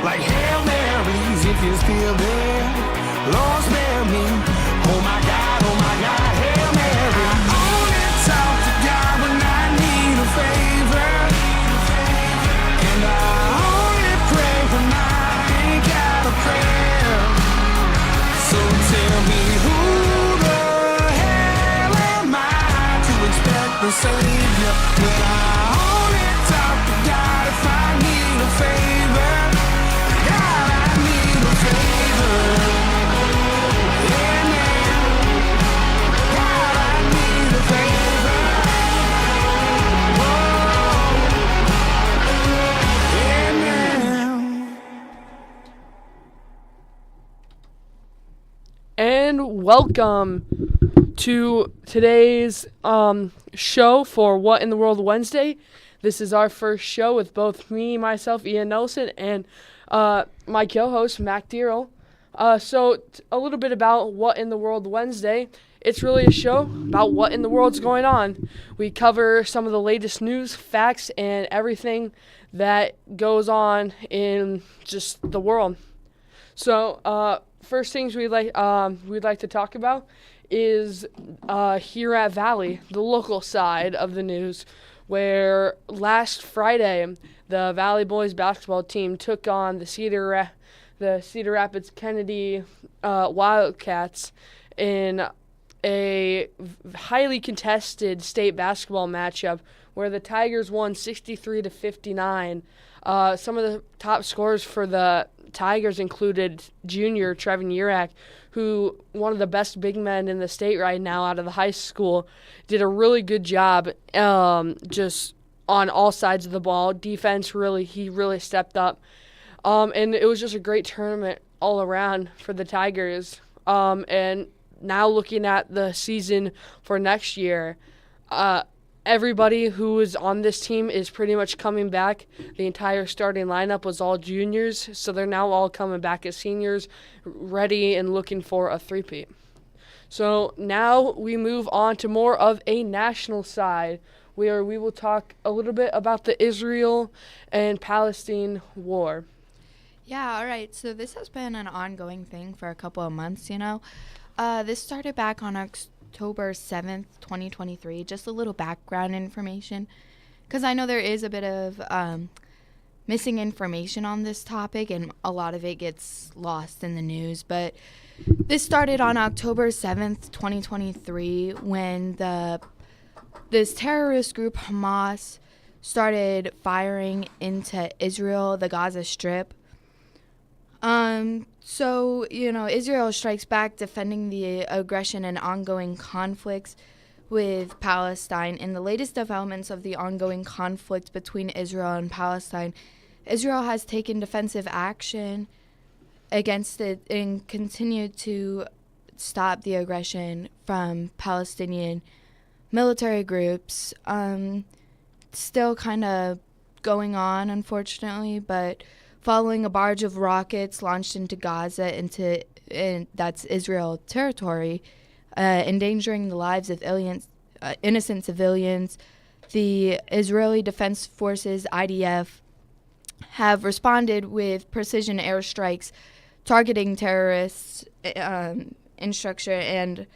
Like Hail Marys, if you're still there, Lord spare me. Oh my God, Hail Mary. I only talk to God when I need a favor, and I only pray when I ain't got a prayer. So tell me, who the hell am I to expect the Savior when I only talk to God if I need a favor? God, I need a favor. Yeah, man. God, I need a favor. Whoa. Yeah, man. And welcome to today's show for What in the World Wednesday. This is our first show with both myself, Ian Nelson, and my co-host, Mac Dearl. So a little bit about What in the World Wednesday. It's really a show about what in the world's going on. We cover some of the latest news, facts, and everything that goes on in just the world. So first things we'd like to talk about is here at Valley, the local side of the news, where last Friday the Valley boys basketball team took on the Cedar Rapids Kennedy Wildcats in a highly contested state basketball matchup where the Tigers won 63-59. Some of the top scorers for the Tigers included junior Trevin Urak, who one of the best big men in the state right now out of the high school, did a really good job just on all sides of the ball. Defense, he really stepped up. And it was just a great tournament all around for the Tigers. And now looking at the season for next year, everybody who is on this team is pretty much coming back. The entire starting lineup was all juniors, so they're now all coming back as seniors, ready and looking for a three-peat. So now we move on to more of a national side, where we will talk a little bit about the Israel and Palestine war. Yeah, all right. So this has been an ongoing thing for a couple of months, This started back on October 7th, 2023. Just a little background information, because I know there is a bit of missing information on this topic, and a lot of it gets lost in the news. But this started on October 7th, 2023, when this terrorist group, Hamas, started firing into Israel, the Gaza Strip. So, Israel strikes back, defending the aggression and ongoing conflicts with Palestine. In the latest developments of the ongoing conflict between Israel and Palestine, Israel has taken defensive action against it and continued to stop the aggression from Palestinian military groups. Still kind of going on, unfortunately, but following a barrage of rockets launched into Gaza, that's Israel territory, endangering the lives of innocent civilians, the Israeli Defense Forces, IDF, have responded with precision airstrikes targeting terrorists in structure and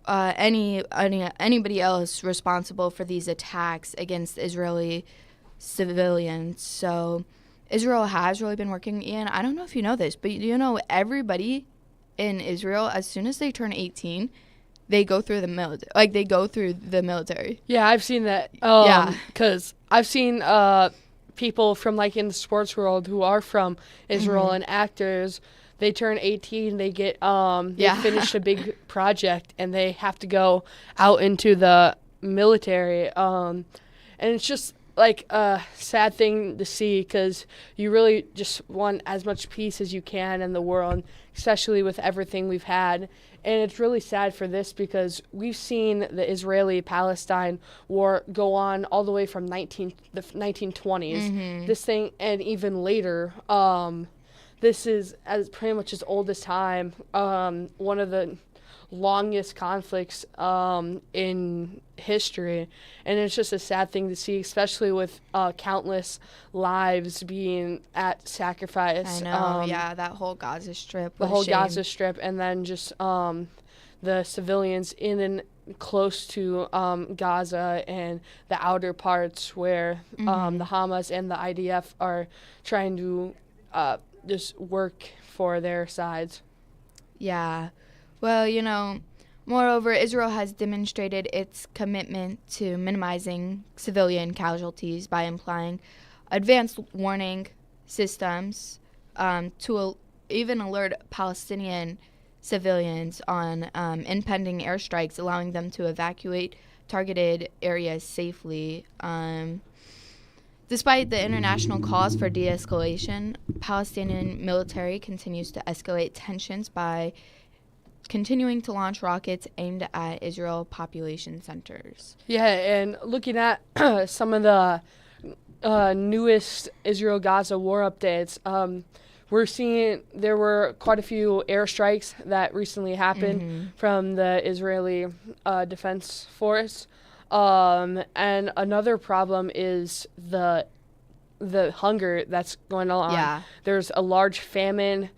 anybody else responsible for these attacks against Israeli civilians. So Israel has really been working, Ian. I don't know if you know this, but everybody in Israel, as soon as they turn 18, they go through the military. They go through the military. Yeah, I've seen that. Because I've seen people from in the sports world who are from Israel and actors. They turn 18, they get they finish a big project, and they have to go out into the military. And it's just a sad thing to see, because you really just want as much peace as you can in the world, especially with everything we've had. And it's really sad for this, because we've seen the Israeli-Palestine war go on all the way from the 1920s. This thing, and even later, this is as pretty much as old as time. One of the longest conflicts in history, and it's just a sad thing to see, especially with countless lives being at sacrifice. I know, yeah, that whole Gaza Strip. The was whole shame. Gaza Strip, and then just the civilians in and close to Gaza and the outer parts where the Hamas and the IDF are trying to just work for their sides. Yeah. Well, moreover, Israel has demonstrated its commitment to minimizing civilian casualties by implying advanced warning systems to even alert Palestinian civilians on impending airstrikes, allowing them to evacuate targeted areas safely. Despite the international calls for de-escalation, Palestinian military continues to escalate tensions by continuing to launch rockets aimed at Israel population centers. Yeah, and looking at some of the newest Israel-Gaza war updates, we're seeing there were quite a few airstrikes that recently happened from the Israeli Defense Force. And another problem is the hunger that's going on. Yeah. There's a large famine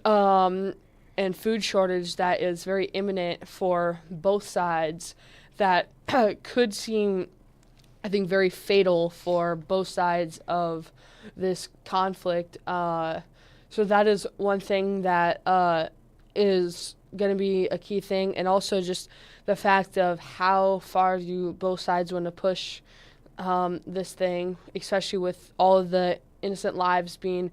and food shortage that is very imminent for both sides that could seem, I think, very fatal for both sides of this conflict. So that is one thing that is going to be a key thing, and also just the fact of how far do both sides want to push this thing, especially with all of the innocent lives being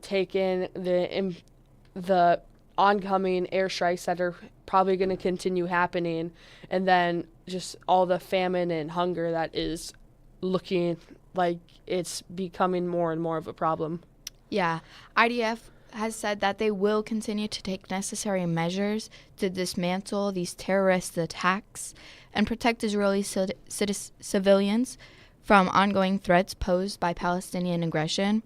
taken, the oncoming airstrikes that are probably going to continue happening, and then just all the famine and hunger that is looking like it's becoming more and more of a problem. Yeah, IDF has said that they will continue to take necessary measures to dismantle these terrorist attacks and protect Israeli civilians from ongoing threats posed by Palestinian aggression.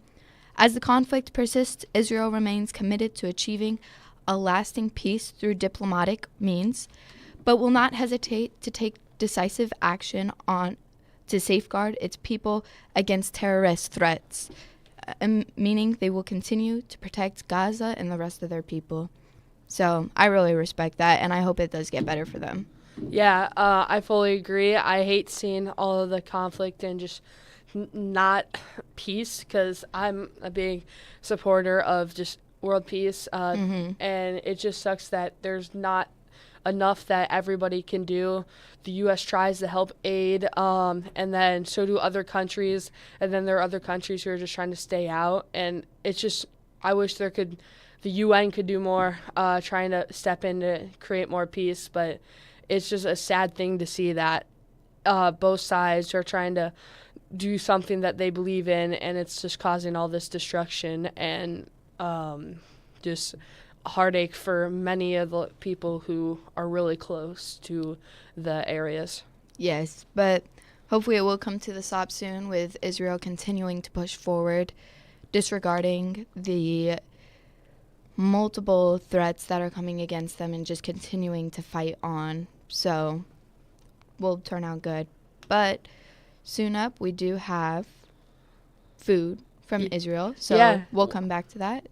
As the conflict persists, Israel remains committed to achieving a lasting peace through diplomatic means, but will not hesitate to take decisive action to safeguard its people against terrorist threats. Meaning they will continue to protect Gaza and the rest of their people. So I really respect that, and I hope it does get better for them. Yeah, I fully agree. I hate seeing all of the conflict and just not peace, because I'm a big supporter of just world peace, and it just sucks that there's not enough that everybody can do. The U.S. tries to help aid, and then so do other countries, and then there are other countries who are just trying to stay out, and it's just, I wish the UN could do more, trying to step in to create more peace, but it's just a sad thing to see that both sides are trying to do something that they believe in, and it's just causing all this destruction and just heartache for many of the people who are really close to the areas. Yes, but hopefully it will come to the stop soon, with Israel continuing to push forward, disregarding the multiple threats that are coming against them and just continuing to fight on. So will turn out good. But soon up, we do have food from Israel, so yeah. We'll come back to that.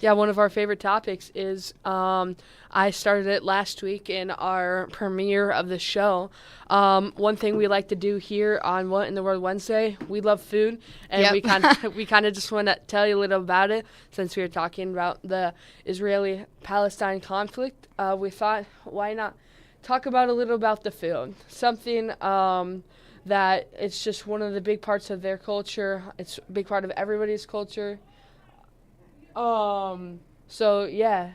Yeah, one of our favorite topics is, I started it last week in our premiere of the show. One thing we like to do here on What in the World Wednesday, we love food, and Yep. we kind of just want to tell you a little about it. Since we were talking about the Israeli-Palestine conflict, we thought, why not talk about a little about the food? Something that it's just one of the big parts of their culture. It's a big part of everybody's culture. So yeah,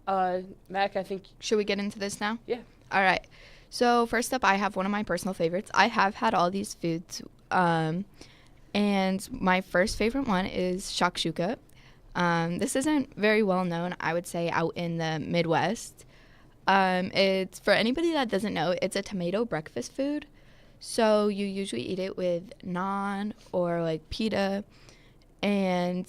Mac, I think. Should we get into this now? Yeah. All right. So first up, I have one of my personal favorites. I have had all these foods, and my first favorite one is shakshuka. This isn't very well known, I would say, out in the Midwest. It's, for anybody that doesn't know, it's a tomato breakfast food. So you usually eat it with naan or like pita. and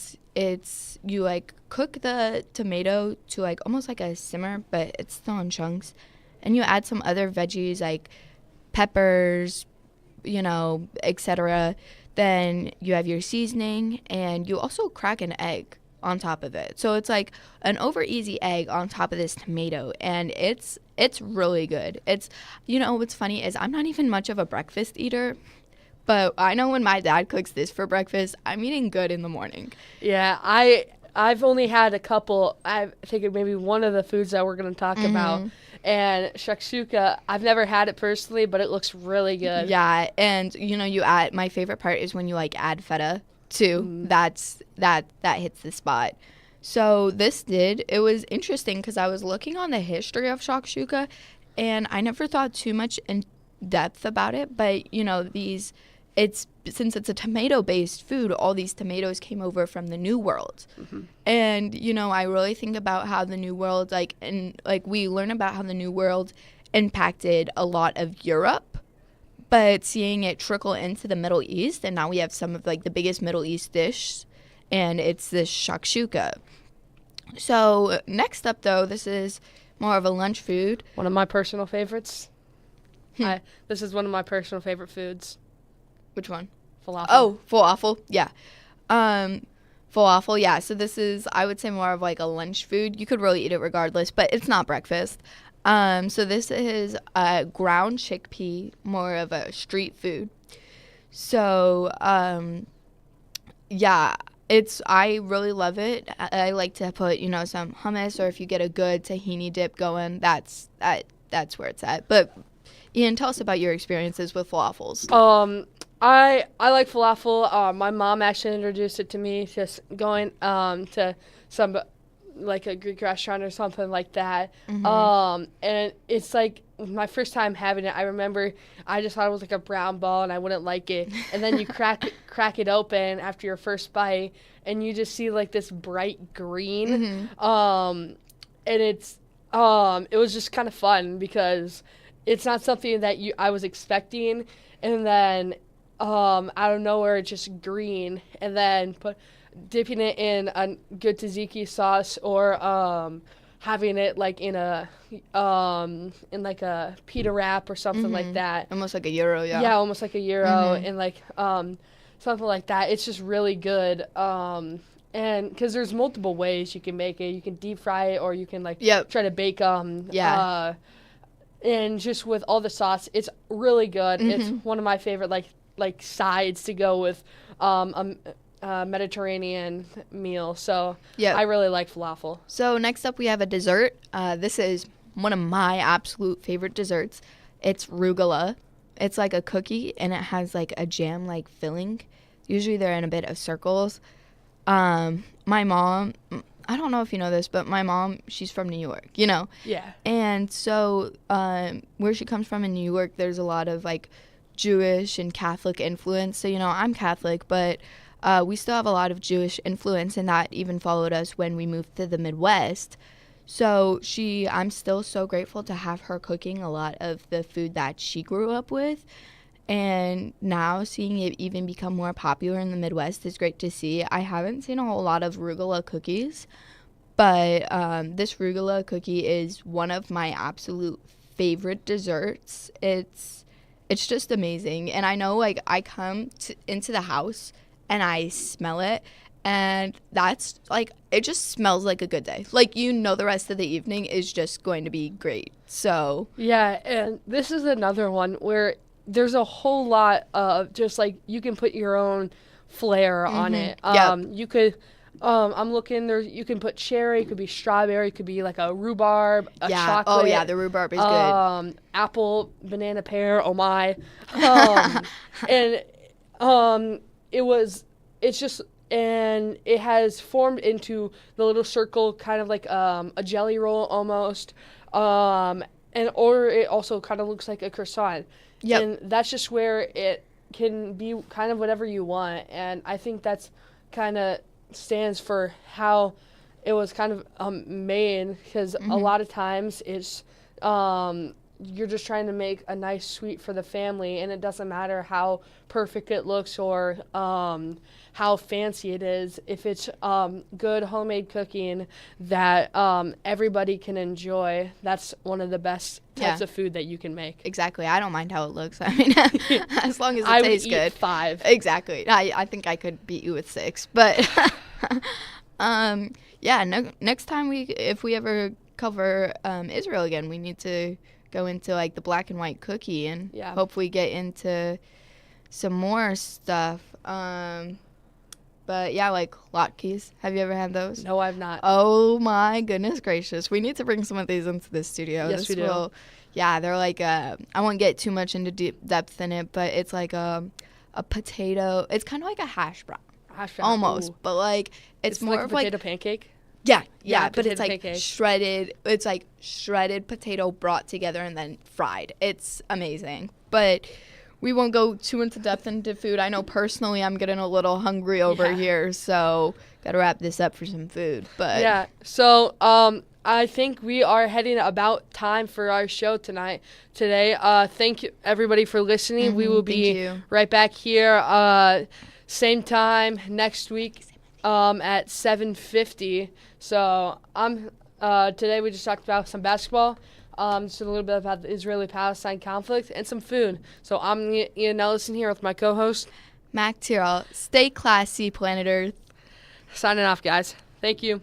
you like cook the tomato to like almost like a simmer, but it's still in chunks, and you add some other veggies like peppers, etc. Then you have your seasoning, and you also crack an egg on top of it. So it's like an over easy egg on top of this tomato, and it's really good. What's funny is I'm not even much of a breakfast eater, but I know when my dad cooks this for breakfast, I'm eating good in the morning. Yeah, I've only had a couple. I think maybe one of the foods that we're going to talk about. And shakshuka, I've never had it personally, but it looks really good. Yeah, and you add, my favorite part is when you like add feta too. That hits the spot. So it was interesting because I was looking on the history of shakshuka, and I never thought too much in depth about it, but since it's a tomato-based food, all these tomatoes came over from the New World. And, I really think about how the New World, we learn about how the New World impacted a lot of Europe, but seeing it trickle into the Middle East, and now we have some of, the biggest Middle East dish, and it's this shakshuka. So, next up, though, this is more of a lunch food. One of my personal favorites. This is one of my personal favorite foods. Which one? Falafel. Oh, falafel. Yeah. Falafel. Yeah. So this is, I would say, more of like a lunch food. You could really eat it regardless, but it's not breakfast. So this is a ground chickpea, more of a street food. So, yeah, I really love it. I like to put, some hummus, or if you get a good tahini dip going, that's where it's at. But Ian, tell us about your experiences with falafels. I like falafel. My mom actually introduced it to me, just going to some like a Greek restaurant or something like that. And it's like my first time having it. I remember I just thought it was like a brown ball and I wouldn't like it. And then you crack it open after your first bite, and you just see like this bright green. And it was just kind of fun because it's not something that I was expecting, and then out of nowhere it's just green, and then dipping it in a good tzatziki sauce, or having it like in a pita wrap or something like that. Almost like a gyro, yeah. Yeah, almost like a gyro, and like something like that. It's just really good. And because there's multiple ways you can make it. You can deep fry it, or you can try to bake and just with all the sauce, it's really good. It's one of my favorite like sides to go with a Mediterranean meal. So I really like falafel. So next up we have a dessert. This is one of my absolute favorite desserts. It's rugula. It's like a cookie, and it has like a jam like filling. Usually they're in a bit of circles. My mom, I don't know if you know this, but my mom, she's from New York, Yeah. And so where she comes from in New York, there's a lot of like Jewish and Catholic influence. So, I'm Catholic, but we still have a lot of Jewish influence, and that even followed us when we moved to the Midwest. So I'm still so grateful to have her cooking a lot of the food that she grew up with. And now seeing it even become more popular in the Midwest is great to see. I haven't seen a whole lot of rugula cookies, but this rugula cookie is one of my absolute favorite desserts. It's just amazing. And I know, like, I come into the house and I smell it, and that's, like, it just smells like a good day. Like, the rest of the evening is just going to be great. So yeah, and this is another one where there's a whole lot of just like you can put your own flair on it. You could I'm looking there. You can put cherry. It could be strawberry. It could be like a rhubarb, a chocolate. Oh yeah, the rhubarb is good. Apple, banana, pear. Oh my. And it has formed into the little circle, kind of like a jelly roll almost. Or it also kind of looks like a croissant. Yep. And that's just where it can be kind of whatever you want. And I think that's kind of stands for how it was kind of made, because a lot of times it's you're just trying to make a nice sweet for the family, and it doesn't matter how perfect it looks or how fancy it is. If it's good homemade cooking that everybody can enjoy, that's one of the best types Yeah. of food that you can make. Exactly. I don't mind how it looks. I mean, as long as it I would tastes eat good. 5. Exactly. I think I could beat you with 6, but yeah. Next time if we ever cover Israel again, we need to go into like the black and white cookie and Yeah. hopefully get into some more stuff. But yeah, like latkes. Have you ever had those? No, I've not. Oh my goodness gracious. We need to bring some of these into the studio. Yes, we do. Yeah, they're like I won't get too much into deep depth in it, but it's like a potato. It's kind of like a hash brown. Hash brown. Almost, Ooh. but like it's more like of a like potato pancake. yeah, Yeah, but it's potato like pancake. shredded. It's like shredded potato brought together and then fried. It's amazing. But we won't go too into depth into food. I know personally I'm getting a little hungry over Yeah. here, so gotta wrap this up for some food. But Yeah. So I think we are heading about time for our show today. Thank you everybody for listening. We will thank be you. right back here same time next week at 7:50. So today we just talked about some basketball. Just a little bit about the Israeli-Palestine conflict and some food. So I'm Ian Ellison here with my co-host. Mac Tyrrell, stay classy, planet Earth. Signing off, guys. Thank you.